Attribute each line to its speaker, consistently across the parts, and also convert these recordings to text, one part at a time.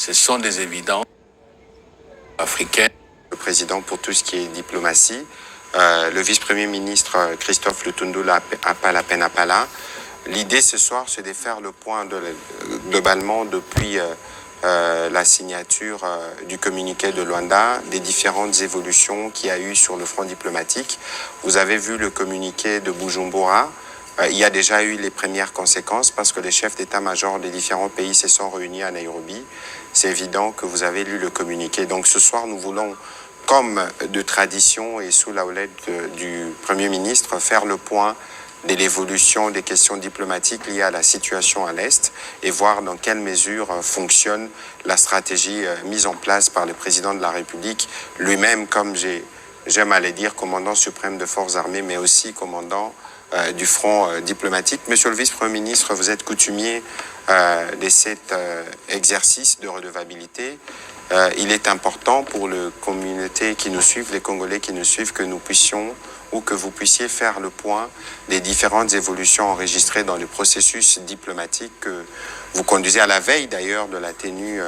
Speaker 1: Ce sont des évidences africaines.
Speaker 2: Le président pour tout ce qui est diplomatie, le vice-premier ministre Christophe Lutundula Apala. L'idée ce soir, c'est de faire le point globalement depuis la signature du communiqué de Luanda, des différentes évolutions qu'il y a eu sur le front diplomatique. Vous avez vu le communiqué de Bujumbura. Il y a déjà eu les premières conséquences parce que les chefs d'état-major des différents pays se sont réunis à Nairobi. C'est évident que vous avez lu le communiqué. Donc ce soir, nous voulons, comme de tradition et sous la houlette du Premier ministre, faire le point de l'évolution des questions diplomatiques liées à la situation à l'Est et voir dans quelle mesure fonctionne la stratégie mise en place par le président de la République, lui-même, comme j'aime à le dire, commandant suprême de forces armées, mais aussi commandant du front diplomatique. Monsieur le vice-premier ministre, vous êtes coutumier de cet exercice de redevabilité. Il est important pour la communauté qui nous suit, les Congolais qui nous suivent, que nous puissions ou que vous puissiez faire le point des différentes évolutions enregistrées dans le processus diplomatique que vous conduisez à la veille d'ailleurs de la tenue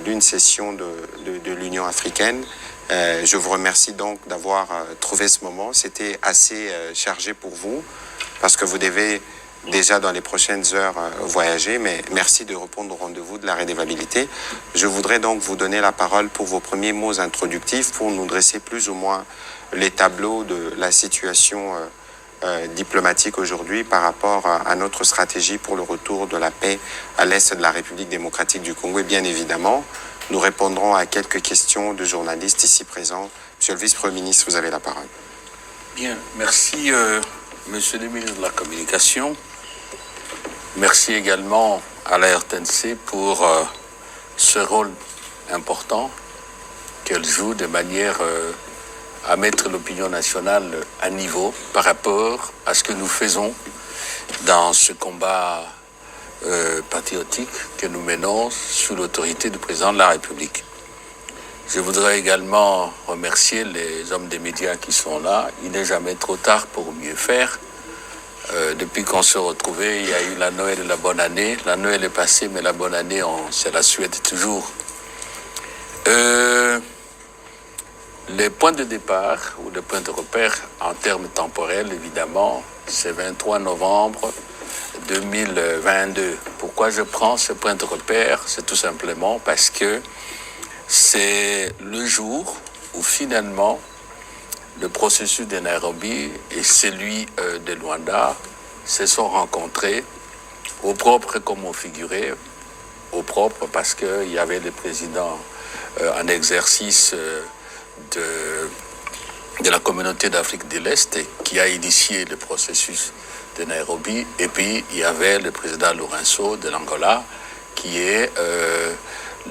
Speaker 2: d'une session de l'Union africaine. Je vous remercie donc d'avoir trouvé ce moment. C'était assez chargé pour vous parce que vous devez déjà dans les prochaines heures voyager, mais merci de répondre au rendez-vous de la redevabilité. Je voudrais donc vous donner la parole pour vos premiers mots introductifs pour nous dresser plus ou moins les tableaux de la situation diplomatique aujourd'hui par rapport à notre stratégie pour le retour de la paix à l'est de la République démocratique du Congo. Et bien évidemment, nous répondrons à quelques questions de journalistes ici présents. Monsieur le vice-premier ministre, vous avez la parole.
Speaker 1: Bien, merci Monsieur le ministre de la Communication. Merci également à la RTNC pour ce rôle important qu'elle joue de manière à mettre l'opinion nationale à niveau par rapport à ce que nous faisons dans ce combat patriotique que nous menons sous l'autorité du président de la République. Je voudrais également remercier les hommes des médias qui sont là. Il n'est jamais trop tard pour mieux faire. Depuis qu'on se retrouvait, il y a eu la Noël et la bonne année. La Noël est passée, mais la bonne année, on se la souhaite toujours. Les points de départ ou les points de repère en termes temporels, évidemment, c'est 23 novembre 2022. Pourquoi je prends ce point de repère? C'est tout simplement parce que c'est le jour où finalement le processus de Nairobi et celui de Luanda se sont rencontrés au propre comme au figuré. Au propre parce qu'il y avait le président en exercice de la communauté d'Afrique de l'Est qui a initié le processus de Nairobi. Et puis, il y avait le président Lourenço de l'Angola qui est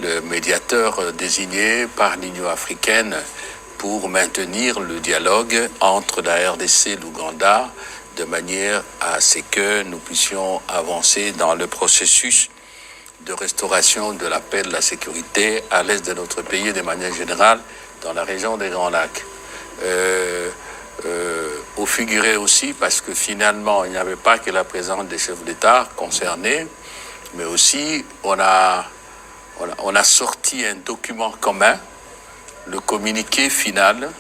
Speaker 1: le médiateur désigné par l'Union africaine pour maintenir le dialogue entre la RDC et l'Ouganda de manière à ce que nous puissions avancer dans le processus de restauration de la paix et de la sécurité à l'est de notre pays et de manière générale dans la région des Grands Lacs. Au figuré aussi parce que finalement il n'y avait pas que la présence des chefs d'État concernés, mais aussi on a sorti un document commun, le communiqué final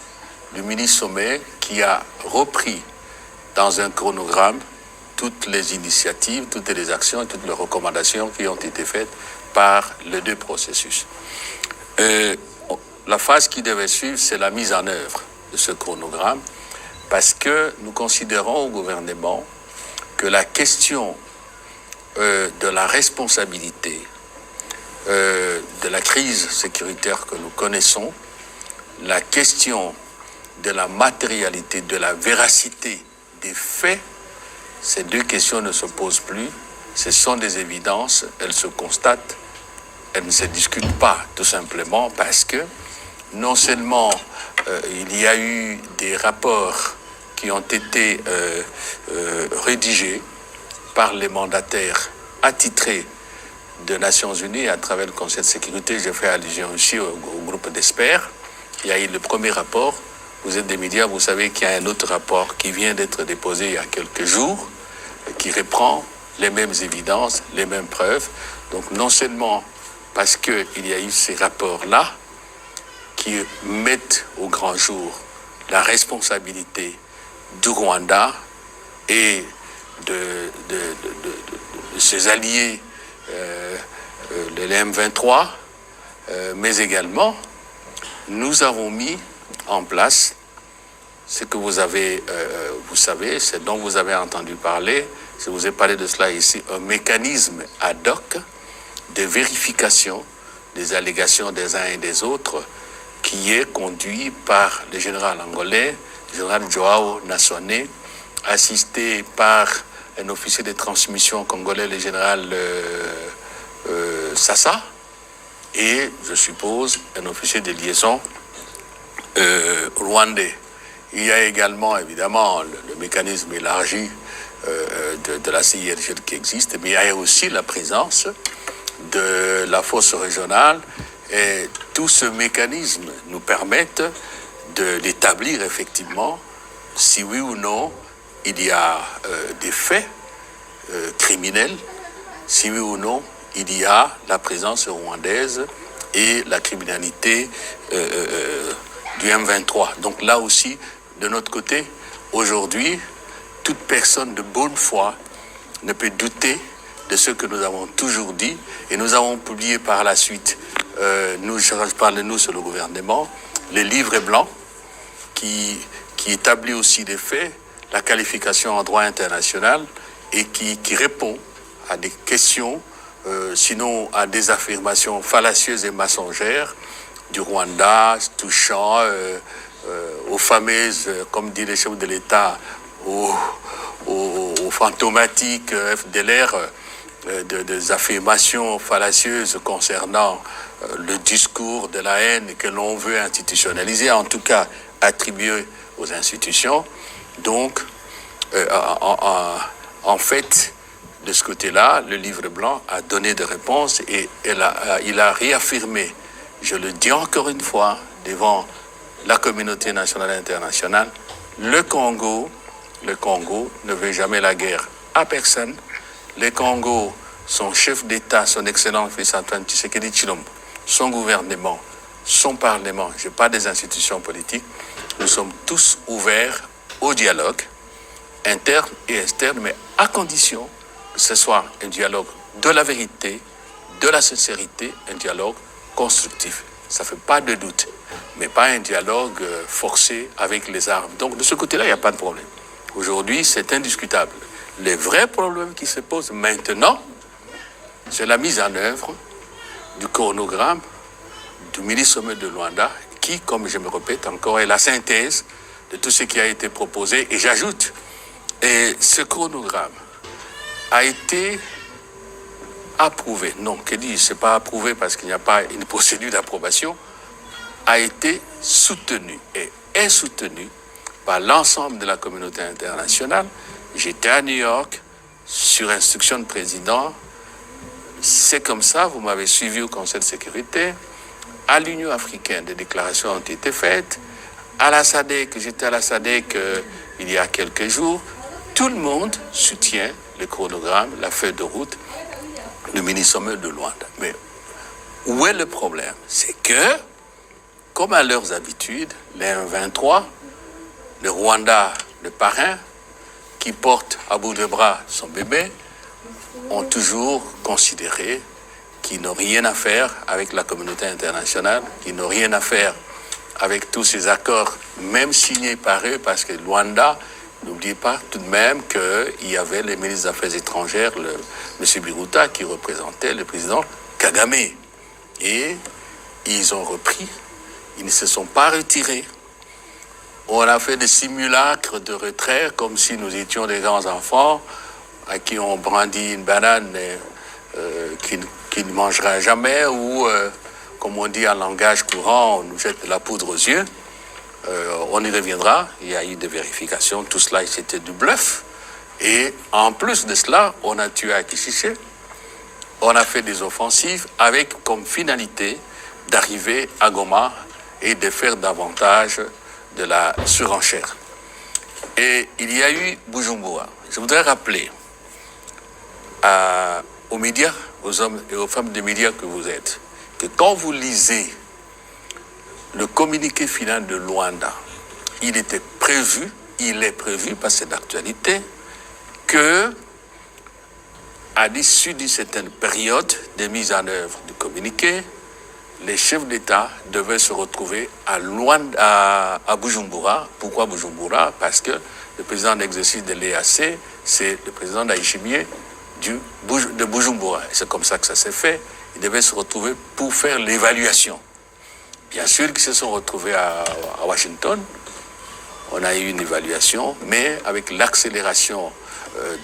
Speaker 1: du mini-sommet qui a repris dans un chronogramme toutes les initiatives, toutes les actions, toutes les recommandations qui ont été faites par les deux processus. La phase qui devait suivre, c'est la mise en œuvre de ce chronogramme parce que nous considérons au gouvernement que la question de la responsabilité de la crise sécuritaire que nous connaissons, la question de la matérialité, de la véracité des faits, ces deux questions ne se posent plus. Ce sont des évidences, elles se constatent, elles ne se discutent pas, tout simplement parce que non seulement il y a eu des rapports qui ont été rédigés par les mandataires attitrés des Nations Unies à travers le Conseil de sécurité. Je fais allusion aussi au groupe d'experts. Il y a eu le premier rapport. Vous êtes des médias, vous savez qu'il y a un autre rapport qui vient d'être déposé il y a quelques jours, qui reprend les mêmes évidences, les mêmes preuves. Donc non seulement parce qu'il y a eu ces rapports-là qui mettent au grand jour la responsabilité du Rwanda et de ses alliés, le M23, mais également, nous avons mis en place ce que vous avez, vous savez, ce dont vous avez entendu parler, je vous ai parlé de cela ici, un mécanisme ad hoc de vérification des allégations des uns et des autres qui est conduit par le général angolais, le général Joao Nassone, assisté par un officier de transmission congolais, le général Sassa, et je suppose un officier de liaison rwandais. Il y a également évidemment le mécanisme élargi de la CIRGL qui existe, mais il y a aussi la présence de la force régionale, et tout ce mécanisme nous permet d'établir effectivement si oui ou non il y a des faits criminels, si oui ou non il y a la présence rwandaise et la criminalité du M23. Donc là aussi, de notre côté, aujourd'hui, toute personne de bonne foi ne peut douter de ce que nous avons toujours dit, et nous avons publié par la suite, je parle de nous sur le gouvernement, le livre blanc qui établit aussi des faits, la qualification en droit international, et qui répond à des questions, sinon à des affirmations fallacieuses et mensongères du Rwanda, touchant aux fameuses, comme dit les chefs de l'État, aux fantomatiques FDLR, des affirmations fallacieuses concernant le discours de la haine que l'on veut institutionnaliser, en tout cas attribuer aux institutions. Donc, en fait, de ce côté-là, le livre blanc a donné des réponses, et il a réaffirmé, je le dis encore une fois, devant la communauté nationale et internationale, le Congo ne veut jamais la guerre à personne. Le Congo, son chef d'État, son excellent fils Antoine Tshisekedi Tshilombo, son gouvernement, son parlement, je parle des institutions politiques, nous sommes tous ouverts au dialogue interne et externe, mais à condition que ce soit un dialogue de la vérité, de la sincérité, un dialogue constructif. Ça ne fait pas de doute, mais pas un dialogue forcé avec les armes. Donc de ce côté-là, il n'y a pas de problème. Aujourd'hui, c'est indiscutable. Les vrais problèmes qui se posent maintenant, c'est la mise en œuvre du chronogramme du mini-sommet de Luanda, qui, comme je me répète encore, est la synthèse de tout ce qui a été proposé. Et j'ajoute, et ce chronogramme a été approuvé. Non, que dis-je, c'est pas approuvé parce qu'il n'y a pas une procédure d'approbation, a été soutenu et est soutenu par l'ensemble de la communauté internationale. J'étais à New York, sur instruction de président. C'est comme ça, vous m'avez suivi au Conseil de sécurité. À l'Union africaine, des déclarations ont été faites. À la SADC, j'étais à la SADC il y a quelques jours. Tout le monde soutient le chronogramme, la feuille de route du mini-sommet de Luanda. Mais où est le problème? C'est que, comme à leurs habitudes, les M23, le Rwanda, le parrain, qui porte à bout de bras son bébé, ont toujours considéré qu'ils n'ont rien à faire avec la communauté internationale, qu'ils n'ont rien à faire avec tous ces accords, même signés par eux, parce que Luanda, n'oubliez pas tout de même qu'il y avait le ministre des Affaires étrangères, M. Biruta, qui représentait le président Kagame. Et ils ont repris, ils ne se sont pas retirés. On a fait des simulacres de retrait comme si nous étions des grands enfants à qui on brandit une banane qui ne mangera jamais, ou, comme on dit en langage courant, on nous jette de la poudre aux yeux. On y reviendra, il y a eu des vérifications, tout cela c'était du bluff. Et en plus de cela, on a tué à Kichiché, on a fait des offensives avec comme finalité d'arriver à Goma et de faire davantage de la surenchère. Et il y a eu Bujumbura. Je voudrais rappeler aux médias aux hommes et aux femmes des médias que vous êtes, que quand vous lisez le communiqué final de Luanda, il est prévu, parce que c'est d'actualité, que à l'issue d'une certaine période de mise en œuvre du communiqué, les chefs d'État devaient se retrouver à Bujumbura. Pourquoi Bujumbura? Parce que le président d'exercice de l'EAC, c'est le président Ndayishimiye de Bujumbura. Et c'est comme ça que ça s'est fait. Ils devaient se retrouver pour faire l'évaluation. Bien sûr qu'ils se sont retrouvés à Washington. On a eu une évaluation, mais avec l'accélération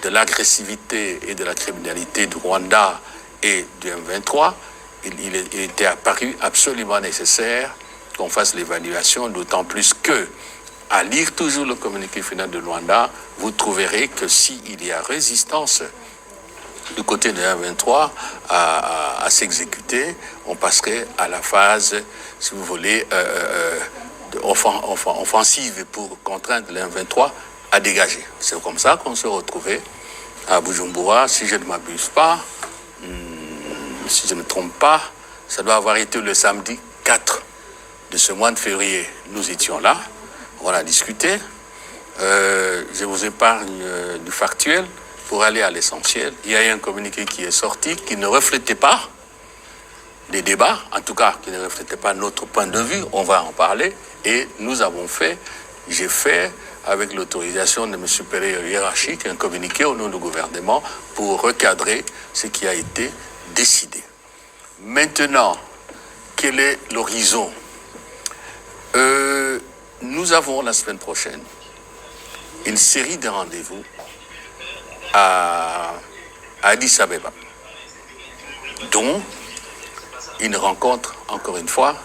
Speaker 1: de l'agressivité et de la criminalité du Rwanda et du M23, il était apparu absolument nécessaire qu'on fasse l'évaluation, d'autant plus que, à lire toujours le communiqué final de Luanda, vous trouverez que s'il y a résistance du côté de M23 à s'exécuter, on passerait à la phase, si vous voulez, offensive pour contraindre le M23 à dégager. C'est comme ça qu'on se retrouvait à Bujumbura, si je ne m'abuse pas. Si je ne me trompe pas, ça doit avoir été le samedi 4 de ce mois de février. Nous étions là, on a discuté. Je vous épargne du factuel pour aller à l'essentiel. Il y a eu un communiqué qui est sorti qui ne reflétait pas les débats, en tout cas qui ne reflétait pas notre point de vue. On va en parler. Et nous avons fait, j'ai fait, avec l'autorisation de mes supérieurs hiérarchiques, un communiqué au nom du gouvernement pour recadrer ce qui a été décidé. Maintenant, quel est l'horizon? Nous avons la semaine prochaine une série de rendez-vous à Addis Abeba, dont une rencontre, encore une fois,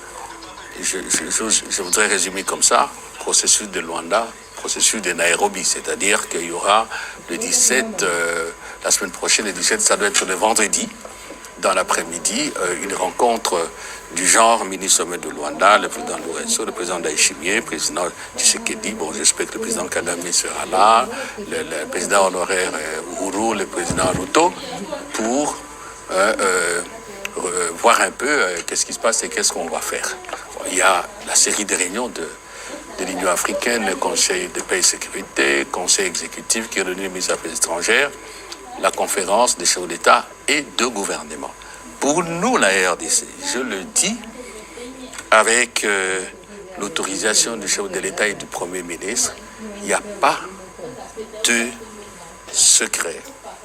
Speaker 1: je voudrais résumer comme ça, processus de Luanda, processus de Nairobi, c'est-à-dire qu'il y aura le 17, la semaine prochaine, le 17, ça doit être le vendredi, dans l'après-midi, une rencontre du genre mini-sommet de Luanda, le président Lourenço, le président Ndayishimiye, le président Tshisekedi, bon, j'espère que le président Kagame sera là, le président honoraire Uhuru, le président Ruto, pour voir un peu qu'est-ce qui se passe et qu'est-ce qu'on va faire. Il y a la série de réunions de l'Union africaine, le Conseil de paix et sécurité, Conseil exécutif qui réunit les ministres des Affaires étrangères, la conférence des chefs d'État et de gouvernement. Pour nous, la RDC, je le dis avec l'autorisation du chef de l'État et du Premier ministre, il n'y a pas de secret,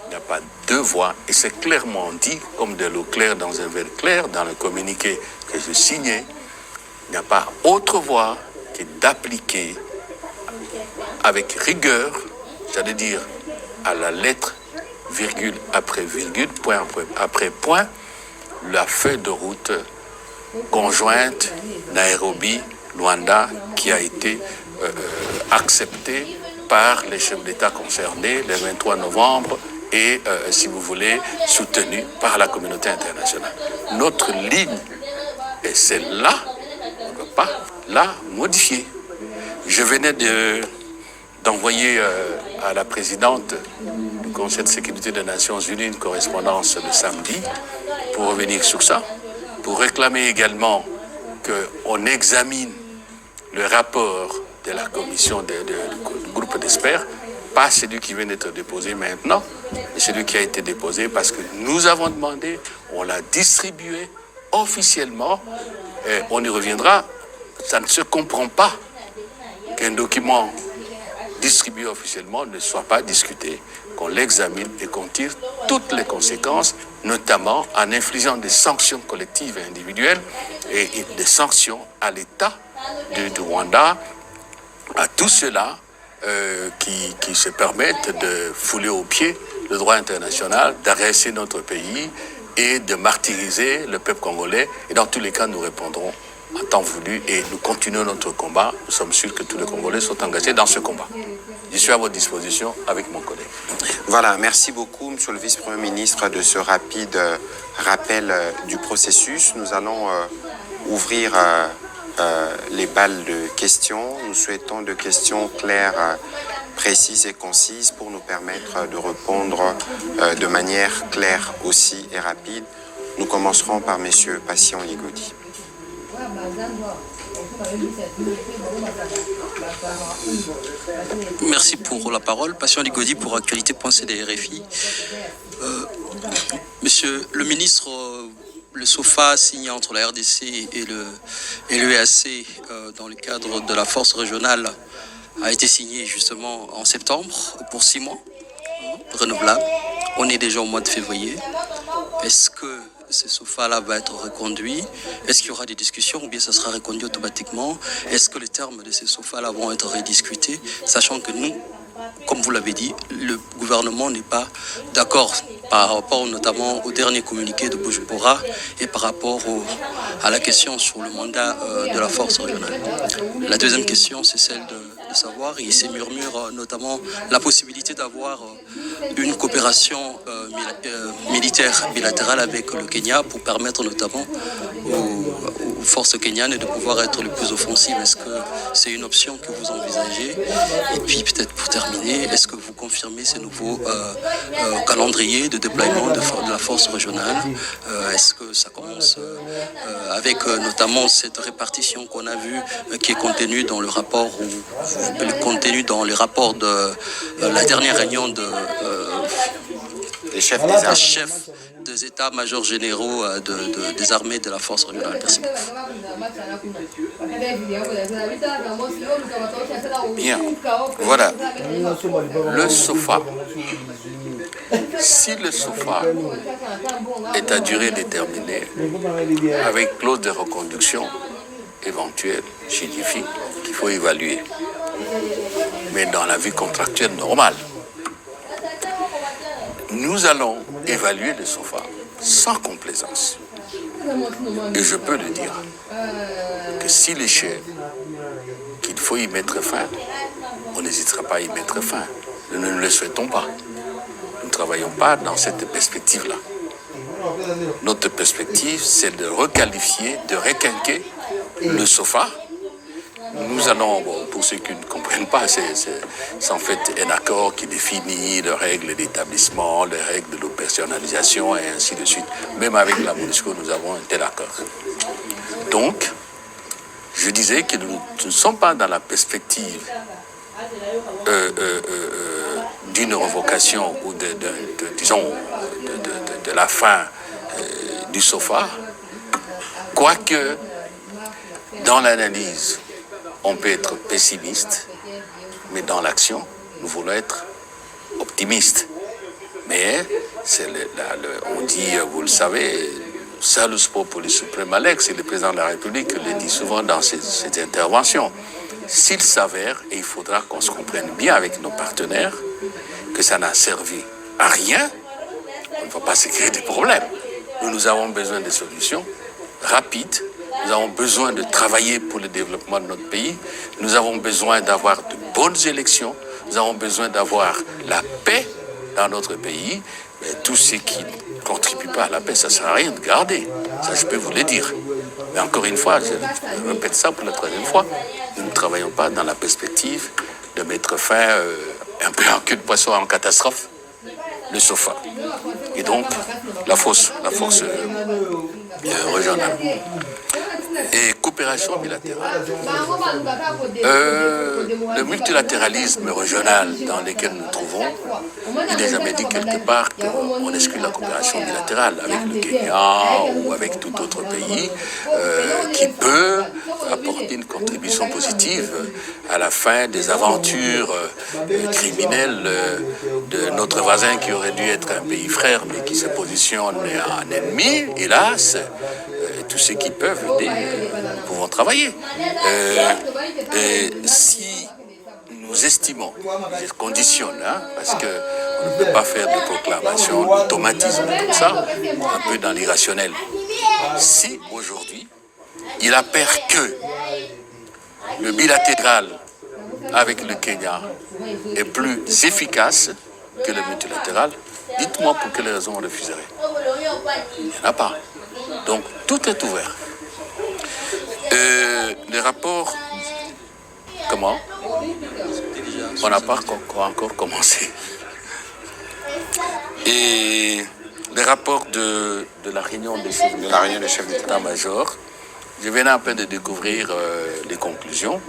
Speaker 1: il n'y a pas de voix, et c'est clairement dit, comme de l'eau claire dans un verre clair, dans le communiqué que je signais, il n'y a pas autre voie que d'appliquer avec rigueur, j'allais dire à la lettre, virgule après virgule, point après point, la feuille de route conjointe Nairobi-Luanda qui a été acceptée par les chefs d'État concernés le 23 novembre et, si vous voulez, soutenue par la communauté internationale. Notre ligne est celle-là, on ne peut pas la modifier. Je venais d'envoyer à la présidente du Conseil de sécurité des Nations Unies une correspondance le samedi pour revenir sur ça, pour réclamer également qu'on examine le rapport de la commission du groupe d'experts, pas celui qui vient d'être déposé maintenant, mais celui qui a été déposé parce que nous avons demandé, on l'a distribué officiellement, et on y reviendra. Ça ne se comprend pas qu'un document distribué officiellement ne soit pas discuté, qu'on l'examine et qu'on tire toutes les conséquences, notamment en infligeant des sanctions collectives et individuelles et des sanctions à l'État du Rwanda, à tous ceux-là qui se permettent de fouler aux pieds le droit international, d'agresser notre pays et de martyriser le peuple congolais. Et dans tous les cas, nous répondrons en temps voulu et nous continuons notre combat. Nous sommes sûrs que tous les Congolais sont engagés dans ce combat. Je suis à votre disposition avec mon collègue.
Speaker 2: Voilà, merci beaucoup, Monsieur le Vice-Premier ministre, de ce rapide rappel du processus. Nous allons ouvrir les balles de questions. Nous souhaitons de questions claires précises et concises pour nous permettre de répondre de manière claire aussi et rapide. Nous commencerons par M. Patient Ligodi.
Speaker 3: Merci pour la parole. Patient Ligodi pour Actualité.cd RFI. Monsieur le ministre, le SOFA signé entre la RDC et l'EAC dans le cadre de la force régionale a été signé justement en septembre pour 6 mois, renouvelable. On est déjà au mois de février. Est-ce que ce SOFA-là va être reconduit? Est-ce qu'il y aura des discussions ou bien ça sera reconduit automatiquement? Est-ce que les termes de ces SOFA-là vont être rediscutés, sachant que nous, comme vous l'avez dit, le gouvernement n'est pas d'accord par rapport notamment au dernier communiqué de Bujumbura et par rapport à la question sur le mandat de la force régionale. La deuxième question, c'est celle de savoir, il se murmure notamment la possibilité d'avoir une coopération militaire bilatérale avec le Kenya pour permettre notamment aux forces kenyanes de pouvoir être les plus offensives. Est-ce que c'est une option que vous envisagez? Et puis peut-être pour terminer, est-ce que vous confirmez ces nouveaux calendriers de déploiement de la force régionale? Est-ce que ça commence avec notamment cette répartition qu'on a vue qui est contenue dans le rapport contenu dans les rapports de la dernière réunion
Speaker 2: Les chefs
Speaker 3: des états-majors généraux des armées de la force régionale. Merci beaucoup.
Speaker 1: Bien, voilà. Le SOFA. Si le SOFA est à durée déterminée, avec clause de reconduction éventuelle, signifie qu'il faut évaluer. Mais dans la vie contractuelle normale, nous allons évaluer le SOFA sans complaisance. Et je peux le dire, que s'il est cher, qu'il faut y mettre fin, on n'hésitera pas à y mettre fin. Nous ne le souhaitons pas. Nous ne travaillons pas dans cette perspective-là. Notre perspective, c'est de requalifier, de requinquer le SOFA. Nous allons, pour ceux qui ne comprennent pas, c'est en fait un accord qui définit les règles d'établissement, les règles de l'opérationnalisation et ainsi de suite. Même avec la MONUSCO, nous avons un tel accord. Donc, je disais que nous ne sommes pas dans la perspective d'une revocation ou de la fin du SOFA, quoique dans l'analyse, on peut être pessimiste, mais dans l'action, nous voulons être optimistes. Mais on dit, vous le savez, salus populi suprema lex, et le président de la République le dit souvent dans ses interventions. S'il s'avère, et il faudra qu'on se comprenne bien avec nos partenaires, que ça n'a servi à rien, on ne va pas se créer des problèmes. Nous avons besoin de solutions rapides. Nous avons besoin de travailler pour le développement de notre pays. Nous avons besoin d'avoir de bonnes élections. Nous avons besoin d'avoir la paix dans notre pays. Mais tout ce qui ne contribue pas à la paix, ça ne sert à rien de garder. Ça, je peux vous le dire. Mais encore une fois, je répète ça pour la troisième fois, nous ne travaillons pas dans la perspective de mettre fin un peu en queue de poisson en catastrophe, le SOFA. Et donc, la force régionale. Et coopération bilatérale. Le multilatéralisme régional dans lequel nous nous trouvons, il n'est jamais dit quelque part qu'on exclut la coopération bilatérale avec le Kenya ou avec tout autre pays qui peut apporter une contribution positive à la fin des aventures criminelles de notre voisin qui aurait dû être un pays frère mais qui se positionne en ennemi, hélas. Tous ceux qui peuvent aider, nous pouvons travailler. Si nous estimons, je conditionne, parce qu'on ne peut pas faire de proclamation d'automatisme comme ça, un peu dans l'irrationnel. Si aujourd'hui, il apparaît que le bilatéral avec le Kenya est plus efficace que le multilatéral, dites-moi pour quelles raisons on refuserait. Il n'y en a pas. Donc, tout est ouvert. Les rapports... Comment ? On n'a pas encore commencé. Et les rapports de la réunion des chefs d'état-major, je venais un peu de découvrir les conclusions,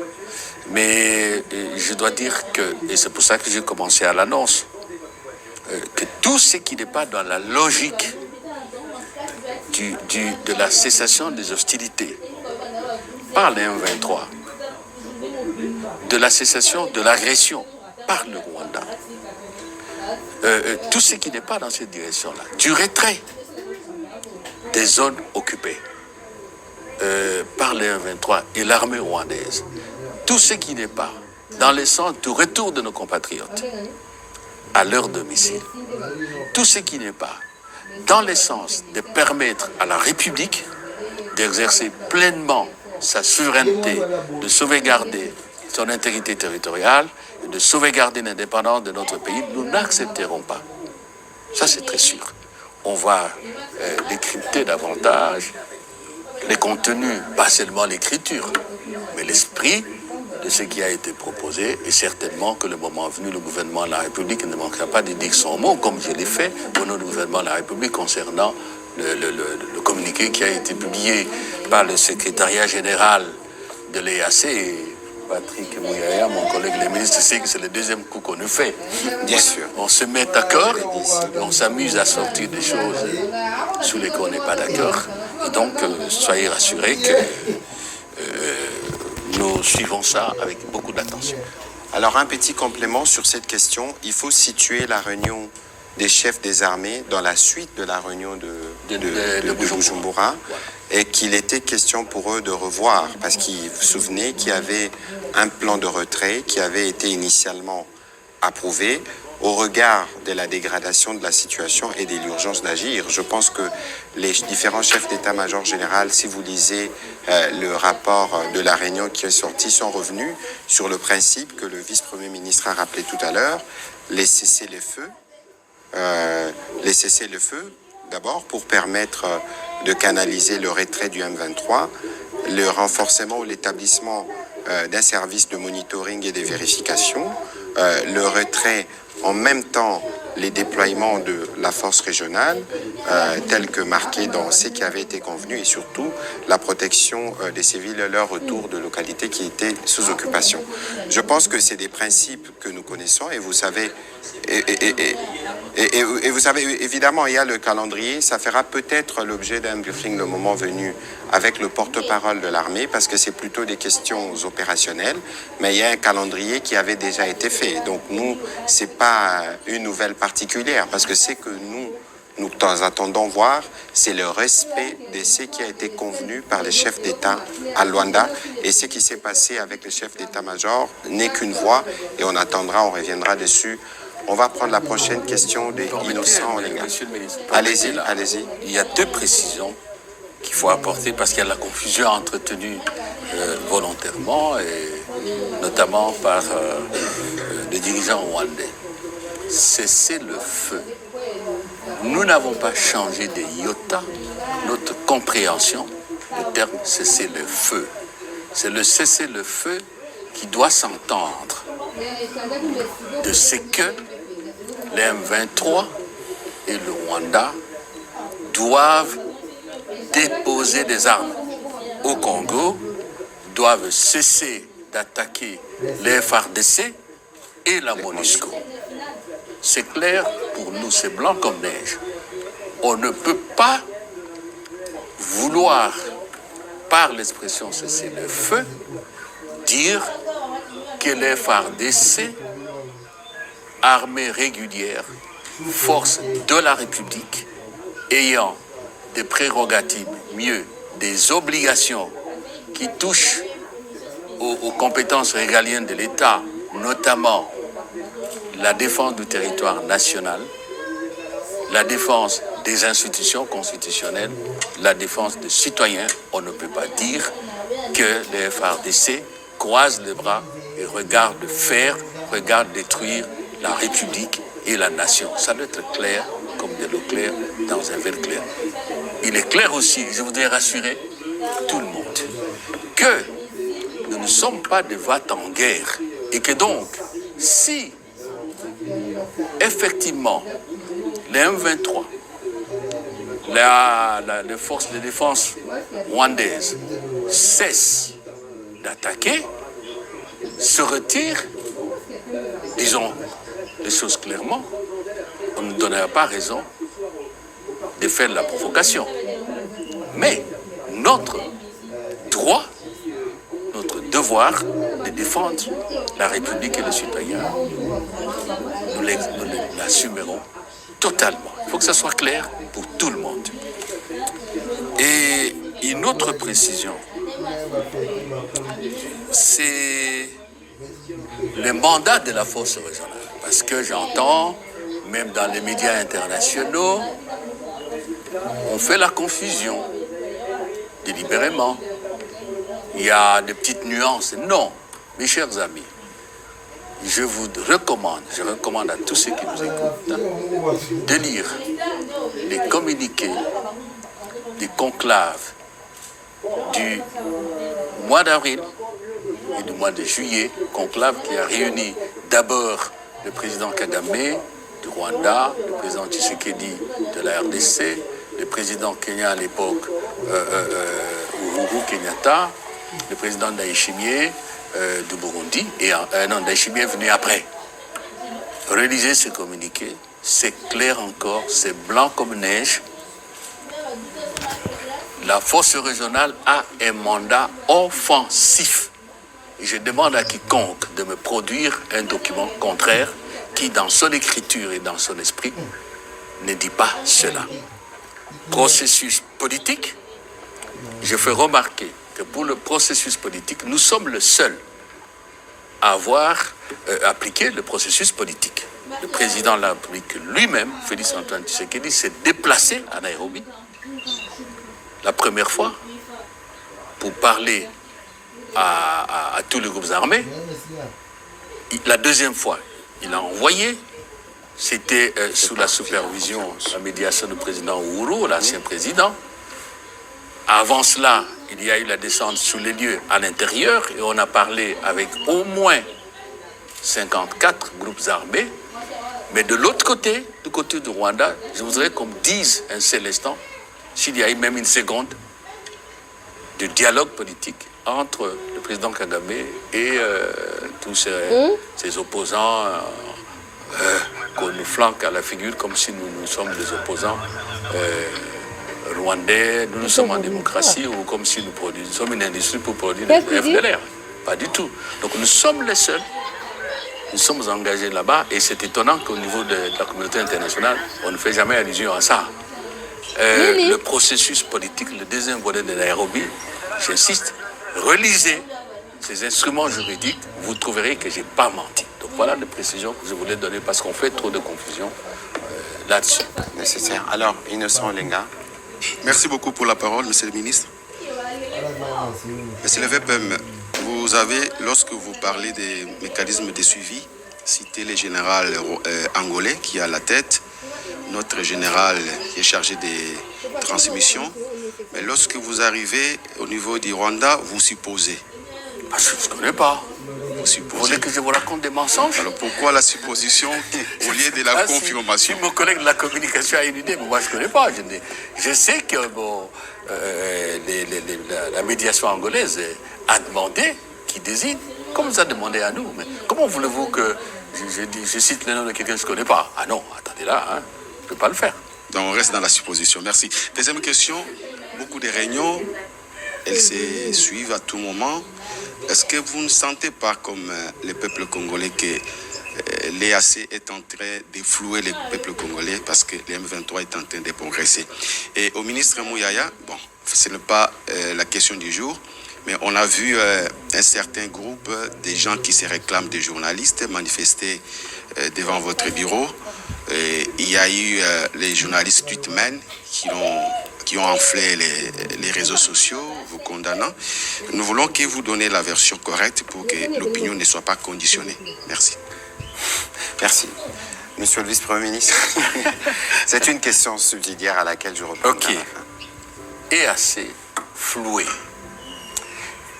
Speaker 1: mais je dois dire que, et c'est pour ça que j'ai commencé à l'annonce, que tout ce qui n'est pas dans la logique de la cessation des hostilités par les M23, de la cessation de l'agression par le Rwanda, tout ce qui n'est pas dans cette direction-là, du retrait des zones occupées par les M23 et l'armée rwandaise, tout ce qui n'est pas dans le sens du retour de nos compatriotes à leur domicile, tout ce qui n'est pas dans le sens de permettre à la République d'exercer pleinement sa souveraineté, de sauvegarder son intégrité territoriale et de sauvegarder l'indépendance de notre pays, nous n'accepterons pas. Ça, c'est très sûr. On va décrypter davantage les contenus, pas seulement l'écriture, mais l'esprit de ce qui a été proposé, et certainement que le moment venu, le gouvernement de la République ne manquera pas de dire son mot, comme je l'ai fait au nom du gouvernement de la République concernant le communiqué qui a été publié par le secrétariat général de l'EAC. Et Patrick Mouyaya, mon collègue le ministre, sait que c'est le deuxième coup qu'on nous fait.
Speaker 2: Bien sûr.
Speaker 1: On se met d'accord, on s'amuse à sortir des choses sur lesquelles on n'est pas d'accord. Et donc, soyez rassurés que nous suivons ça avec beaucoup d'attention.
Speaker 2: Alors, un petit complément sur cette question. Il faut situer la réunion des chefs des armées dans la suite de la réunion de Bujumbura, et qu'il était question pour eux de revoir, parce qu'ils vous souvenez qu'il y avait un plan de retrait qui avait été initialement approuvé au regard de la dégradation de la situation et de l'urgence d'agir. Je pense que les différents chefs d'état-major général, si vous lisez le rapport de la réunion qui est sorti, sont revenus sur le principe que le vice-premier ministre a rappelé tout à l'heure, les cessez-le-feu, d'abord pour permettre de canaliser le retrait du M23, le renforcement ou l'établissement d'un service de monitoring et de vérification, le retrait en même temps les déploiements de la force régionale tel que marqué dans ce qui avait été convenu, et surtout la protection des civils à leur retour de localités qui étaient sous occupation. Je pense que c'est des principes que nous connaissons, et vous savez, et vous savez, évidemment, il y a le calendrier. Ça fera peut-être l'objet d'un briefing le moment venu avec le porte-parole de l'armée, parce que c'est plutôt des questions opérationnelles, mais il y a un calendrier qui avait déjà été fait. Donc nous, c'est pas une nouvelle particulière, parce que c'est que nous attendons voir, c'est le respect de ce qui a été convenu par les chefs d'État à Luanda, et ce qui s'est passé avec les chefs d'État-major n'est qu'une voie, et on attendra, on reviendra dessus. On va prendre la prochaine question des Innocents Olenga.
Speaker 1: Monsieur le ministre,
Speaker 2: allez-y.
Speaker 1: Il y a deux précisions qu'il faut apporter, parce qu'il y a la confusion entretenue volontairement, et notamment par les dirigeants rwandais. Cessez le feu. Nous n'avons pas changé de iota notre compréhension du terme cesser le feu. C'est le cesser le feu qui doit s'entendre de ce que les M23 et le Rwanda doivent déposer des armes au Congo, doivent cesser d'attaquer les FARDC et la MONUSCO. C'est clair pour nous, c'est blanc comme neige. On ne peut pas vouloir, par l'expression cesser le feu, dire que les FARDC, armée régulière, force de la République, ayant des prérogatives, mieux, des obligations qui touchent aux compétences régaliennes de l'État, notamment la défense du territoire national, la défense des institutions constitutionnelles, la défense des citoyens. On ne peut pas dire que les FARDC croisent les bras et regardent faire, regardent détruire la République et la nation. Ça doit être clair comme de l'eau claire dans un verre clair. Il est clair aussi, je voudrais rassurer tout le monde, que nous ne sommes pas des vats en guerre, et que donc Si, effectivement, les M23, les forces de défense rwandaises cessent d'attaquer, se retirent, disons les choses clairement, on ne donnera pas raison de faire de la provocation. Mais notre droit, notre devoir de défendre la République et les citoyens, nous l'assumerons totalement. Il faut que ça soit clair pour tout le monde. Et une autre précision, c'est le mandat de la force régionale. Parce que j'entends, même dans les médias internationaux, on fait la confusion délibérément. Il y a des petites nuances. Non, mes chers amis, je recommande à tous ceux qui nous écoutent de lire les communiqués des conclaves du mois d'avril et du mois de juillet, conclave qui a réuni d'abord le président Kagame du Rwanda, le président Tshisekedi de la RDC, le président Kenya à l'époque, Uhuru Kenyatta, le président Ndayishimiye du Burundi, et Ndayishimiye est venu après. Relisez ce communiqué, c'est clair encore, c'est blanc comme neige. La force régionale a un mandat offensif. Et je demande à quiconque de me produire un document contraire qui, dans son écriture et dans son esprit, ne dit pas cela. Processus politique, je fais remarquer que pour le processus politique, nous sommes le seul à avoir appliqué le processus politique. Le président de la République lui-même, Félix Antoine Tshisekedi, s'est déplacé à Nairobi la première fois pour parler à tous les groupes armés. La deuxième fois, il a envoyé, c'était sous la supervision, la médiation du président Uhuru, l'ancien président. Avant cela, il y a eu la descente sur les lieux à l'intérieur et on a parlé avec au moins 54 groupes armés. Mais de l'autre côté, du côté du Rwanda, je voudrais qu'on me dise un seul instant s'il y a eu même une seconde de dialogue politique entre le président Kagame et tous ses opposants qu'on nous flanque à la figure comme si nous sommes des opposants rwandais, nous sommes en démocratie ou comme si nous sommes une industrie pour produire des FDLR. Pas du tout. Donc nous sommes les seuls. Nous sommes engagés là-bas et c'est étonnant qu'au niveau de la communauté internationale, on ne fait jamais allusion à ça. Le processus politique, le deuxième volet de Nairobi, j'insiste, relisez ces instruments juridiques, vous trouverez que je n'ai pas menti. Donc voilà les précisions que je voulais donner parce qu'on fait trop de confusion là-dessus.
Speaker 2: Nécessaire. Alors, Innocent Olenga.
Speaker 4: Merci beaucoup pour la parole, Monsieur le ministre. Monsieur le VPM, vous avez, lorsque vous parlez des mécanismes de suivi, cité le général angolais qui est à la tête, notre général qui est chargé des transmissions. Mais lorsque vous arrivez au niveau du Rwanda, vous supposez.
Speaker 1: Ah, je ne connais pas.
Speaker 4: Vous supposez.
Speaker 1: Vous voulez que je vous raconte des mensonges?
Speaker 4: Alors pourquoi la supposition au lieu de la confirmation?
Speaker 1: Si mon collègue de la communication a une idée, mais moi je ne connais pas. Je sais que la médiation angolaise a demandé qui désigne, comme vous a demandé à nous. Mais comment voulez-vous que je cite le nom de quelqu'un que je ne connais pas? Ah non, attendez là, hein, je ne peux pas le faire.
Speaker 4: Donc on reste dans la supposition. Merci. Deuxième question, beaucoup de réunions, elles se suivent à tout moment. Est-ce que vous ne sentez pas, comme le peuple congolais, que l'EAC est en train de flouer le peuple congolais parce que le M23 est en train de progresser? Et au ministre Mouyaya, bon, ce n'est pas la question du jour, mais on a vu un certain groupe de gens qui se réclament des journalistes manifester devant votre bureau. Et il y a eu les journalistes Tutman qui ont enflé les réseaux sociaux, vous condamnant. Nous voulons que vous donniez la version correcte pour que l'opinion ne soit pas conditionnée. Merci.
Speaker 2: Merci. Monsieur le vice-premier ministre, c'est une question subsidiaire à laquelle je réponds.
Speaker 1: Ok. Et assez floué.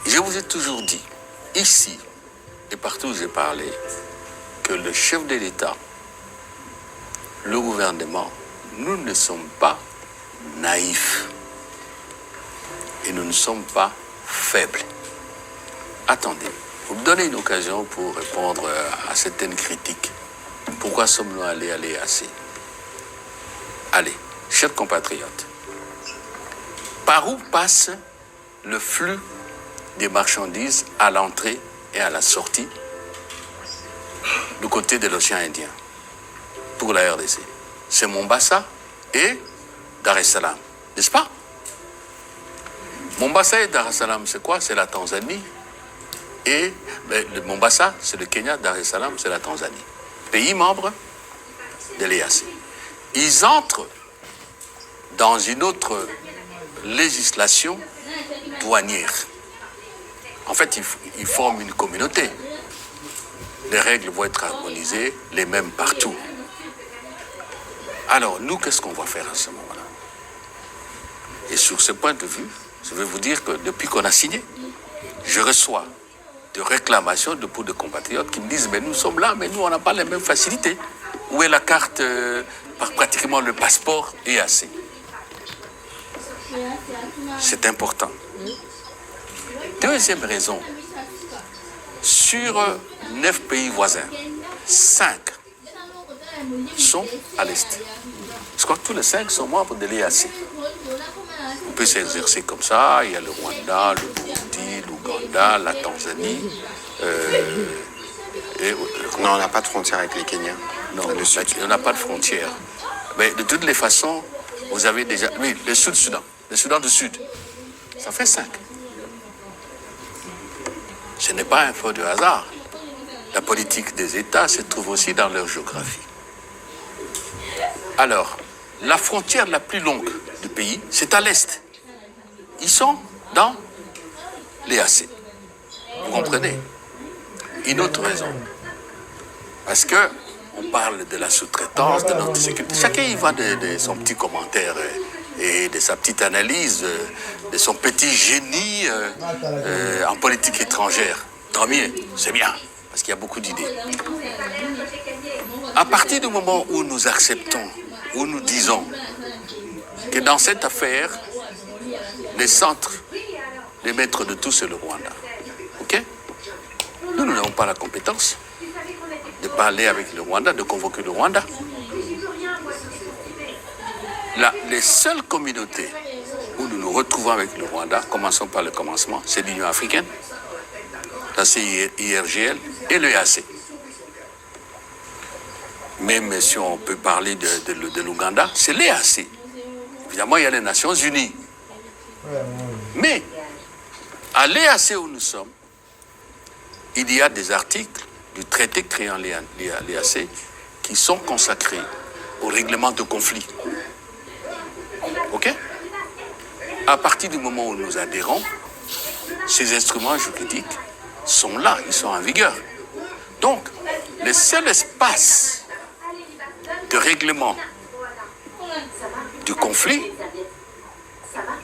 Speaker 1: Je vous ai toujours dit, ici et partout où j'ai parlé, que le chef de l'État, le gouvernement, nous ne sommes pas naïfs et nous ne sommes pas faibles. Attendez, vous me donnez une occasion pour répondre à certaines critiques. Pourquoi sommes-nous allés à l'EAC? Allez, chers compatriotes, par où passe le flux des marchandises à l'entrée et à la sortie du côté de l'océan Indien pour la RDC? C'est Mombasa et Dar es Salaam, n'est-ce pas? Mombasa et Dar es Salaam, c'est quoi? C'est la Tanzanie. Et le Mombasa, c'est le Kenya, Dar es Salaam, c'est la Tanzanie. Pays membres de l'EAC. Ils entrent dans une autre législation douanière. En fait, ils forment une communauté. Les règles vont être harmonisées, les mêmes partout. Alors, nous, qu'est-ce qu'on va faire à ce moment-là? Et sur ce point de vue, je vais vous dire que depuis qu'on a signé, je reçois de réclamations de beaucoup de compatriotes qui me disent « Mais nous sommes là, mais nous, on n'a pas les mêmes facilités. Où est la carte, pratiquement le passeport EAC ?» C'est important. Deuxième raison, sur 9 pays voisins, 5 sont à l'Est. Je crois que tous les 5 sont membres de l'EAC. On peut s'exercer comme ça. Il y a le Rwanda, le Burundi, l'Ouganda, la Tanzanie.
Speaker 2: Non, on n'a pas de frontière avec les Kenyans.
Speaker 1: Non, on n'a pas de frontière. Mais de toutes les façons, vous avez déjà... Oui, le Sud-Soudan. Le Soudan du Sud. Ça fait 5. Ce n'est pas un fait de hasard. La politique des États se trouve aussi dans leur géographie. Alors, la frontière la plus longue du pays, c'est à l'Est. Ils sont dans l'EAC. Vous comprenez? Une autre raison. Parce que on parle de la sous-traitance, de notre sécurité. Chacun y va de son petit commentaire et de sa petite analyse, de son petit génie en politique étrangère. Tant mieux, c'est bien, parce qu'il y a beaucoup d'idées. À partir du moment où nous acceptons, où nous disons que dans cette affaire, les centres, les maîtres de tout, c'est le Rwanda. OK? Nous n'avons pas la compétence de parler avec le Rwanda, de convoquer le Rwanda. Là, les seules communautés où nous nous retrouvons avec le Rwanda, commençons par le commencement, c'est l'Union africaine, la CIRGL et l'EAC. Même si on peut parler de l'Ouganda, c'est l'EAC. Évidemment, il y a les Nations Unies. Mais, à l'EAC où nous sommes, il y a des articles du traité créant l'EAC qui sont consacrés au règlement de conflits. OK? À partir du moment où nous adhérons, ces instruments juridiques sont là, ils sont en vigueur. Donc, le seul espace de règlement du conflit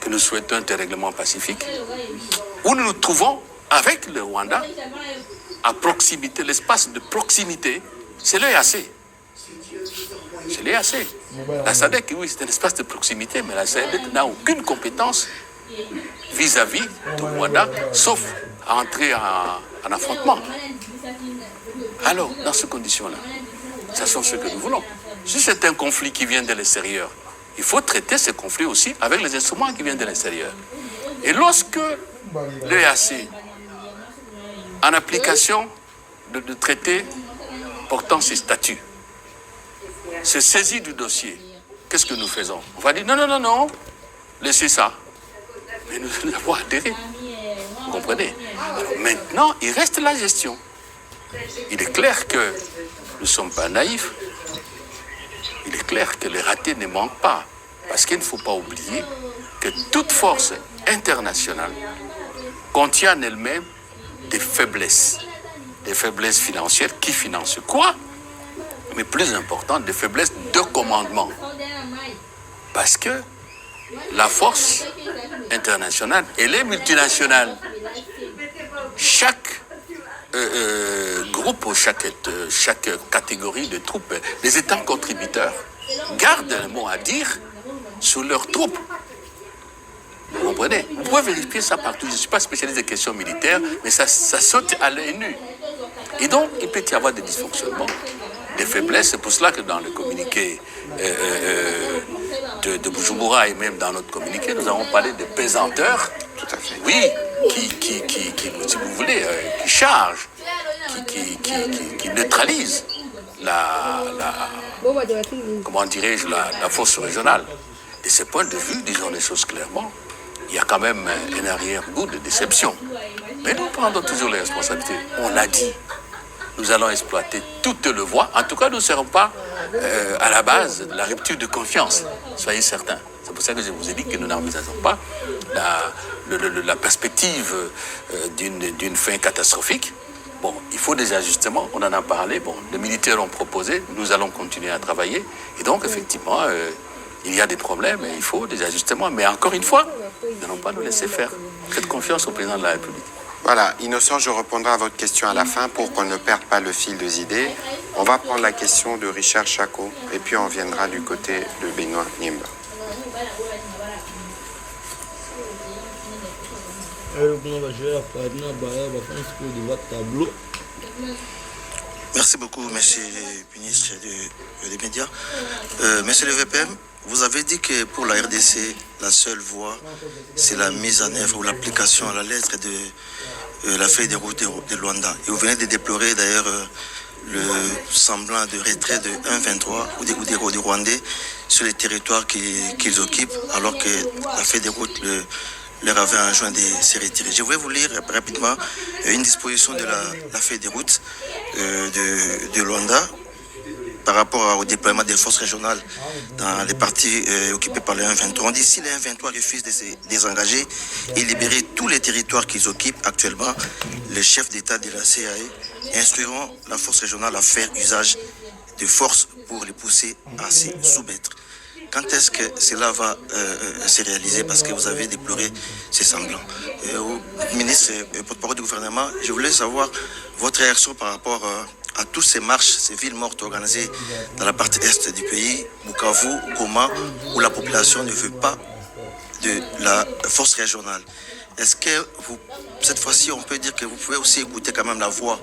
Speaker 1: que nous souhaitons un règlement pacifique, où nous nous trouvons avec le Rwanda, à proximité, l'espace de proximité, c'est l'EAC. C'est l'EAC. La SADC, oui, c'est un espace de proximité, mais la SADC n'a aucune compétence vis-à-vis du Rwanda, sauf à entrer en affrontement. Alors, dans ces conditions-là, ce sont ce que nous voulons. Si c'est un conflit qui vient de l'extérieur, il faut traiter ce conflit aussi avec les instruments qui viennent de l'extérieur. Et lorsque l'EAC, en application de traité portant ses statuts, se saisit du dossier, qu'est-ce que nous faisons? On va dire non, laissez ça. Mais nous avons adhéré. Vous comprenez? Alors maintenant, il reste la gestion. Il est clair que nous ne sommes pas naïfs. Il est clair que les ratés ne manquent pas. Parce qu'il ne faut pas oublier que toute force internationale contient en elle-même des faiblesses financières qui financent quoi? Mais plus important, des faiblesses de commandement. Parce que la force internationale, elle est multinationale. Chaque groupe ou chaque catégorie de troupes, les États contributeurs, gardent un mot à dire sur leurs troupes. Vous comprenez? Vous pouvez vérifier ça partout. Je ne suis pas spécialiste des questions militaires, mais ça saute à l'œil nu. Et donc, il peut y avoir des dysfonctionnements, des faiblesses. C'est pour cela que dans le communiqué de Bujumbura et même dans notre communiqué, nous avons parlé de pesanteurs.
Speaker 2: Tout à fait.
Speaker 1: Oui, qui si vous voulez, qui chargent, qui neutralisent comment dirais-je, la force régionale. De ce point de vue, disons les choses clairement, il y a quand même un arrière-goût de déception. Mais nous prendrons toujours les responsabilités. On l'a dit. Nous allons exploiter toutes les voies. En tout cas, nous ne serons pas à la base de la rupture de confiance. Soyez certains. C'est pour ça que je vous ai dit que nous n'envisageons pas la perspective d'une fin catastrophique. Bon, il faut des ajustements, on en a parlé. Bon, les militaires ont proposé, nous allons continuer à travailler. Et donc, effectivement, il y a des problèmes et il faut des ajustements. Mais encore une fois, nous n'allons pas nous laisser faire. Faites confiance au président de la République.
Speaker 2: Voilà, Innocent, je répondrai à votre question à la fin pour qu'on ne perde pas le fil des idées. On va prendre la question de Richard Chako et puis on viendra du côté de Benoît Nimba.
Speaker 5: Merci beaucoup, monsieur le ministre des médias. Monsieur le VPM, vous avez dit que pour la RDC, la seule voie, c'est la mise en œuvre ou l'application à la lettre de la feuille de route de Luanda. Et vous venez de déplorer d'ailleurs le semblant de retrait de 1,23 ou des Rwandais sur les territoires qu'ils occupent, alors que la feuille de route leur avait enjoint de se retirer. Je voulais vous lire rapidement une disposition de la feuille de route de Luanda par rapport au déploiement des forces régionales dans les parties occupées par le 1,23. On dit si le 1,23 refuse de se désengager et libérer tous les territoires qu'ils occupent actuellement, les chefs d'État de la CAE instruiront la force régionale à faire usage de force pour les pousser à se soumettre. Quand est-ce que cela va se réaliser? Parce que vous avez déploré ces semblants. Au ministre et porte-parole du gouvernement, je voulais savoir votre réaction par rapport à toutes ces marches, ces villes mortes organisées dans la partie est du pays, Bukavu, Goma, où la population ne veut pas de la force régionale. Est-ce que cette fois-ci, on peut dire que vous pouvez aussi écouter quand même la voix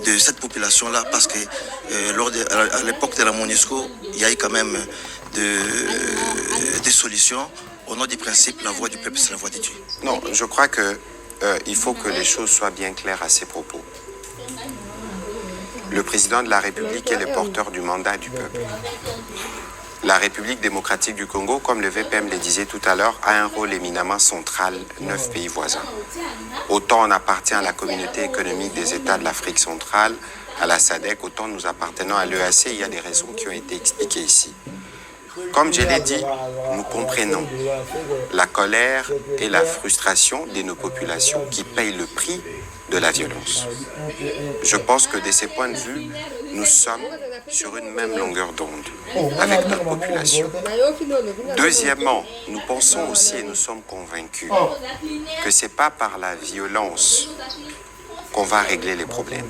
Speaker 5: de cette population-là, parce que à l'époque de la MONUSCO, il y a eu quand même des solutions. Au nom du principe, la voix du peuple, c'est la voix de Dieu.
Speaker 2: Non, je crois qu'il faut que les choses soient bien claires à ces propos. Le président de la République est le porteur du mandat du peuple. La République démocratique du Congo, comme le VPM le disait tout à l'heure, a un rôle éminemment central, 9 pays voisins. Autant on appartient à la communauté économique des États de l'Afrique centrale, à la SADC, autant nous appartenons à l'EAC, il y a des raisons qui ont été expliquées ici. Comme je l'ai dit, nous comprenons la colère et la frustration de nos populations qui payent le prix de la violence. Je pense que de ces points de vue, nous sommes sur une même longueur d'onde avec notre population. Deuxièmement, nous pensons aussi et nous sommes convaincus que ce n'est pas par la violence qu'on va régler les problèmes.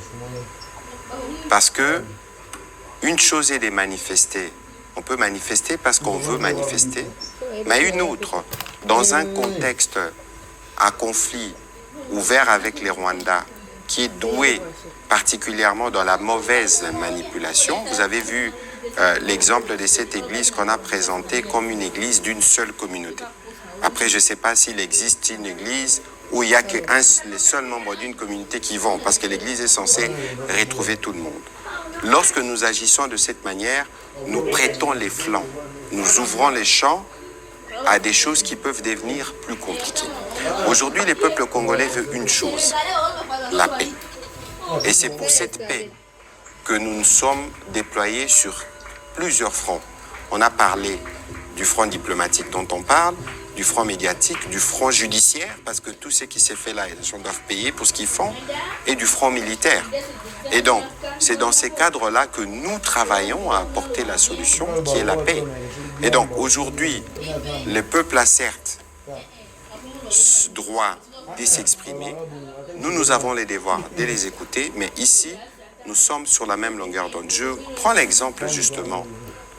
Speaker 2: Parce que une chose est de manifester. On peut manifester parce qu'on veut manifester, mais une autre, dans un contexte à conflit ouvert avec les Rwandais, qui est doué particulièrement dans la mauvaise manipulation. Vous avez vu l'exemple de cette église qu'on a présentée comme une église d'une seule communauté. Après, je ne sais pas s'il existe une église où il n'y a que les seuls membres d'une communauté qui vont, parce que l'église est censée retrouver tout le monde. Lorsque nous agissons de cette manière, nous prêtons les flancs, nous ouvrons les champs à des choses qui peuvent devenir plus compliquées. Aujourd'hui, le peuple congolais veut une chose, la paix. Et c'est pour cette paix que nous nous sommes déployés sur plusieurs fronts. On a parlé du front diplomatique dont on parle, du front médiatique, du front judiciaire, parce que tout ce qui s'est fait là, les gens doivent payer pour ce qu'ils font, et du front militaire. Et donc, c'est dans ces cadres-là que nous travaillons à apporter la solution qui est la paix. Et donc, aujourd'hui, le peuple a certes droit de s'exprimer. Nous avons les devoirs de les écouter, mais ici, nous sommes sur la même longueur d'onde. Je prends l'exemple justement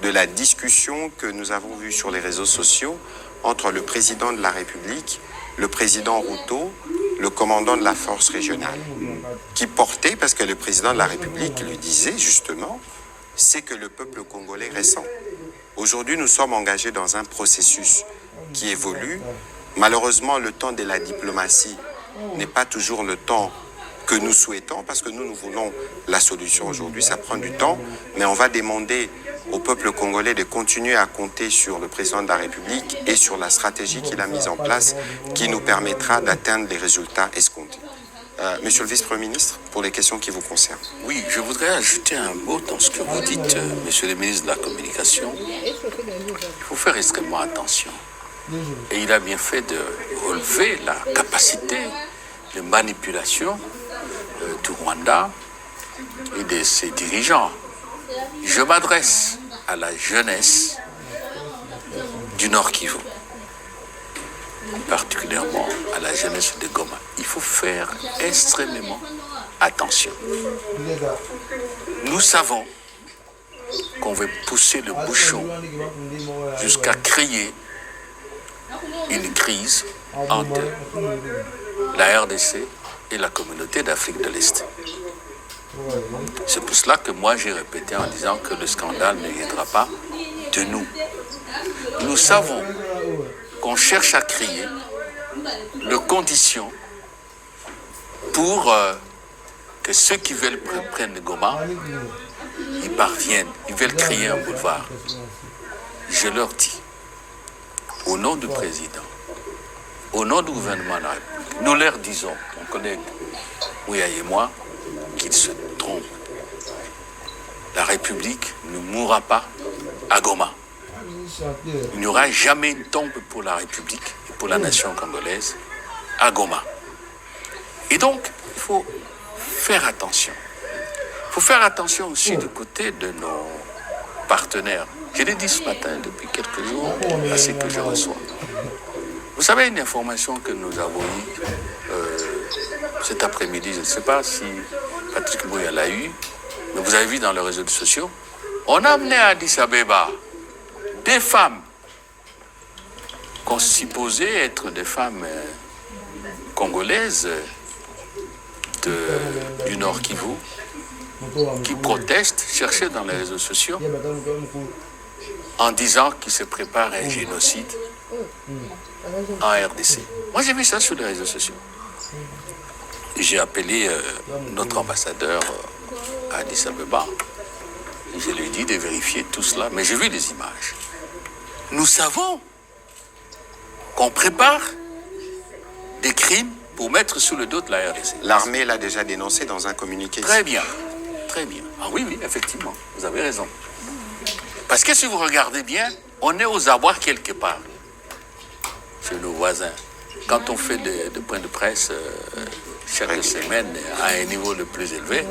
Speaker 2: de la discussion que nous avons vue sur les réseaux sociaux entre le président de la République, le président Ruto, le commandant de la force régionale, qui portait, parce que le président de la République lui disait justement, c'est que le peuple congolais ressent. Aujourd'hui, nous sommes engagés dans un processus qui évolue. Malheureusement, le temps de la diplomatie n'est pas toujours le temps que nous souhaitons, parce que nous voulons la solution aujourd'hui, ça prend du temps, mais on va demander au peuple congolais de continuer à compter sur le président de la République et sur la stratégie qu'il a mise en place qui nous permettra d'atteindre les résultats escomptés. Monsieur le vice-premier ministre, pour les questions qui vous concernent.
Speaker 1: Oui, je voudrais ajouter un mot dans ce que vous dites, monsieur le ministre de la Communication. Il faut faire extrêmement attention. Et il a bien fait de relever la capacité de manipulation du Rwanda et de ses dirigeants. Je m'adresse à la jeunesse du Nord Kivu, particulièrement à la jeunesse de Goma. Il faut faire extrêmement attention. Nous savons qu'on veut pousser le bouchon jusqu'à créer une crise entre la RDC et la communauté d'Afrique de l'Est. C'est pour cela que moi j'ai répété en disant que le scandale ne viendra pas de nous. Nous savons qu'on cherche à créer les conditions pour que ceux qui veulent prendre Goma, ils parviennent, ils veulent créer un boulevard. Je leur dis, au nom du président, au nom du gouvernement de la République, nous leur disons, mon collègue Ouya et moi, qu'ils se trompent. La République ne mourra pas à Goma. Il n'y aura jamais une tombe pour la République et pour la nation congolaise à Goma. Et donc, il faut faire attention. Il faut faire attention aussi du côté de nos partenaires. Je l'ai dit ce matin, depuis quelques jours, à ce que je reçois. Vous savez, une information que nous avons eue cet après-midi, je ne sais pas si Patrick Mouya l'a eu, mais vous avez vu dans les réseaux sociaux, on a amené à Addis Abeba des femmes qu'on supposait être des femmes congolaises du Nord Kivu, qui protestent, cherchaient dans les réseaux sociaux, en disant qu'il se prépare un génocide en RDC. Moi, j'ai vu ça sur les réseaux sociaux. J'ai appelé notre ambassadeur à Addis Abeba. Je lui ai dit de vérifier tout cela, mais j'ai vu des images. Nous savons qu'on prépare des crimes pour mettre sous le dos de la RDC.
Speaker 2: L'armée l'a déjà dénoncé dans un communiqué.
Speaker 1: Très bien, très bien. Ah oui, oui, effectivement, vous avez raison. Parce que si vous regardez bien, on est aux abois quelque part, chez nos voisins. Quand on fait des points de presse chaque semaine à un niveau le plus élevé,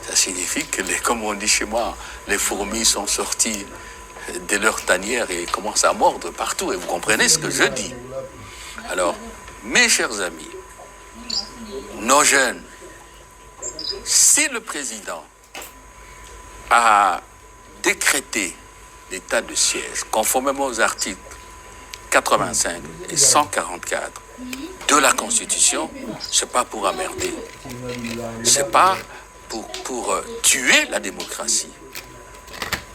Speaker 1: ça signifie que, comme on dit chez moi, les fourmis sont sorties de leur tanière et commencent à mordre partout. Et vous comprenez ce que je dis. Alors, mes chers amis, nos jeunes, si le président a décrété l'état de siège, conformément aux articles 85 et 144 de la Constitution, c'est pas pour emmerder, c'est pas pour tuer la démocratie,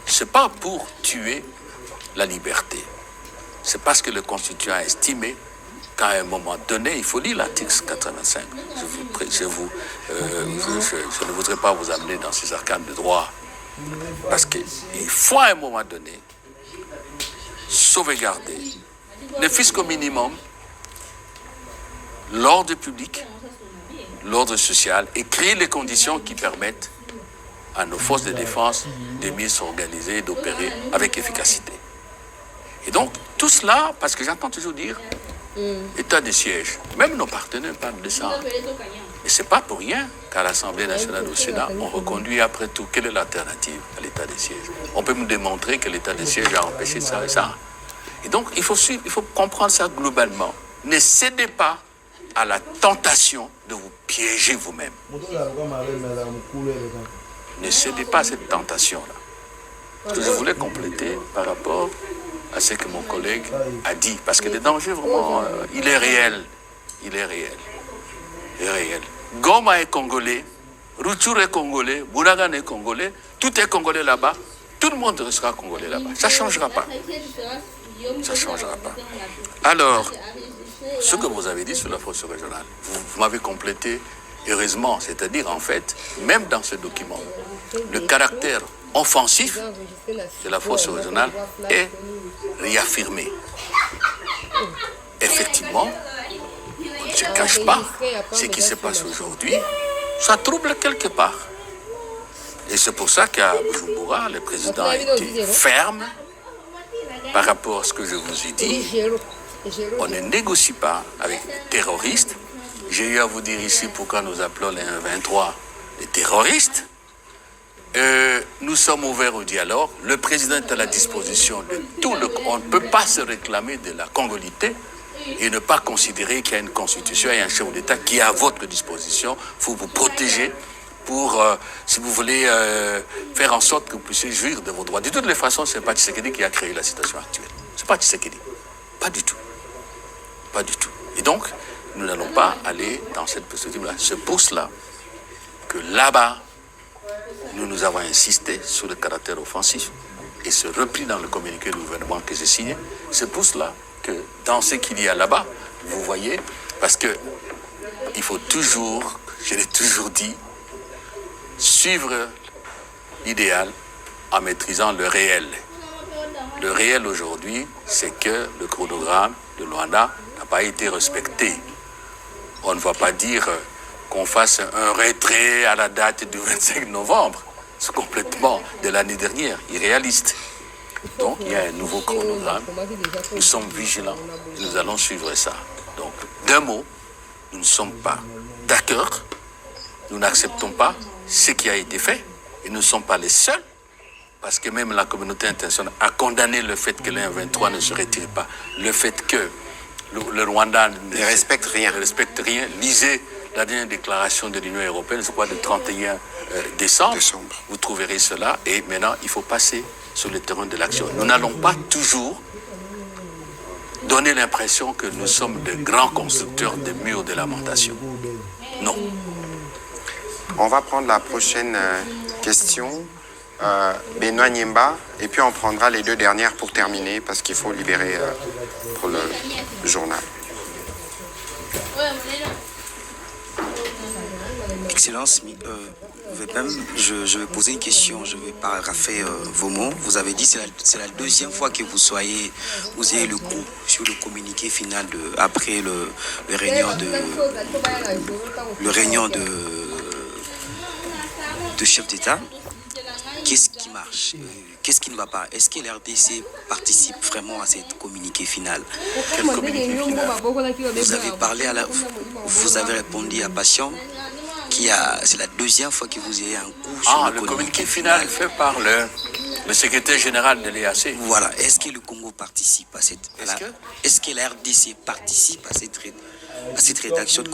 Speaker 1: c'est pas pour tuer la liberté. C'est parce que le Constituant a estimé qu'à un moment donné, il faut lire l'article 85. Je ne voudrais pas vous amener dans ces arcanes de droit, parce qu'il faut à un moment donné sauvegarder, ne fût-ce qu'au minimum, l'ordre public, l'ordre social, et créer les conditions qui permettent à nos forces de défense de mieux s'organiser et d'opérer avec efficacité. Et donc, tout cela, parce que j'entends toujours dire état de siège. Même nos partenaires parlent de ça. Et ce n'est pas pour rien qu'à l'Assemblée nationale au Sénat, on reconduit après tout quelle est l'alternative à l'état de siège. On peut me démontrer que l'état de siège a empêché ça et ça. Et donc, il faut comprendre ça globalement. Ne cédez pas à la tentation de vous piéger vous-même. Ne cédez pas à cette tentation-là. Ce que je voulais compléter par rapport à ce que mon collègue a dit, parce que le danger, vraiment, il est réel. Il est réel. Il est réel. Goma est congolais, Rutshuru est congolais, Bunagana est congolais, tout est congolais là-bas, tout le monde sera congolais là-bas. Ça ne changera pas. Ça ne changera pas. Alors, ce que vous avez dit sur la force régionale, vous m'avez complété heureusement, c'est-à-dire en fait, même dans ce document, le caractère offensif de la force régionale est réaffirmé. Effectivement, on ne se cache pas, ce qui se passe aujourd'hui, ça trouble quelque part. Et c'est pour ça qu'à Bujumbura, le président a été ferme par rapport à ce que je vous ai dit. On ne négocie pas avec les terroristes. J'ai eu à vous dire ici pourquoi nous appelons les 1-23 des terroristes. Nous sommes ouverts au dialogue. Le président est à la disposition de tout le... On ne peut pas se réclamer de la congolité et ne pas considérer qu'il y a une constitution et un chef d'État qui est à votre disposition pour vous protéger, pour, si vous voulez, faire en sorte que vous puissiez jouir de vos droits. De toutes les façons, ce n'est pas Tshisekedi qui a créé la situation actuelle. Ce n'est pas Tshisekedi. Pas du tout. Pas du tout. Et donc, nous n'allons pas aller dans cette perspective-là. C'est pour cela que là-bas, nous avons insisté sur le caractère offensif et ce repli dans le communiqué du gouvernement que j'ai signé. C'est pour cela que dans ce qu'il y a là-bas, vous voyez, parce que il faut toujours, je l'ai toujours dit, suivre l'idéal en maîtrisant le réel. Le réel aujourd'hui, c'est que le chronogramme de Luanda n'a pas été respecté. On ne va pas dire qu'on fasse un retrait à la date du 25 novembre. C'est complètement de l'année dernière, irréaliste. Donc il y a un nouveau chronogramme. Nous sommes vigilants et nous allons suivre ça. Donc, d'un mot, nous ne sommes pas d'accord. Nous n'acceptons pas ce qui a été fait. Et nous ne sommes pas les seuls. Parce que même la communauté internationale a condamné le fait que le 23 ne se retire pas. Le fait que le Rwanda ne respecte rien. Lisez la dernière déclaration de l'Union européenne, c'est quoi, le 31 décembre. Vous trouverez cela. Et maintenant, il faut passer sur le terrain de l'action. Nous n'allons pas toujours donner l'impression que nous sommes de grands constructeurs de murs de lamentation. Non.
Speaker 2: On va prendre la prochaine question. Benoît Niemba, et puis on prendra les deux dernières pour terminer, parce qu'il faut libérer pour le journal.
Speaker 6: Excellence, VPM, je vais poser une question, je vais paraphraser vos mots. Vous avez dit que c'est la deuxième fois que vous ayez le coup sur le communiqué final après le réunion de chef d'État. Qu'est-ce qui marche? Qu'est-ce qui ne va pas? Est-ce que l'RDC participe vraiment à cette communiqué final?
Speaker 1: Quel communiqué final?
Speaker 6: Vous avez parlé vous avez répondu à Patient c'est la deuxième fois que vous ayez un coup sur
Speaker 1: le communiqué final fait par le secrétaire général de l'EAC.
Speaker 6: Voilà. Est-ce que le Congo participe à cette... Est-ce que la RDC participe à cette rédaction de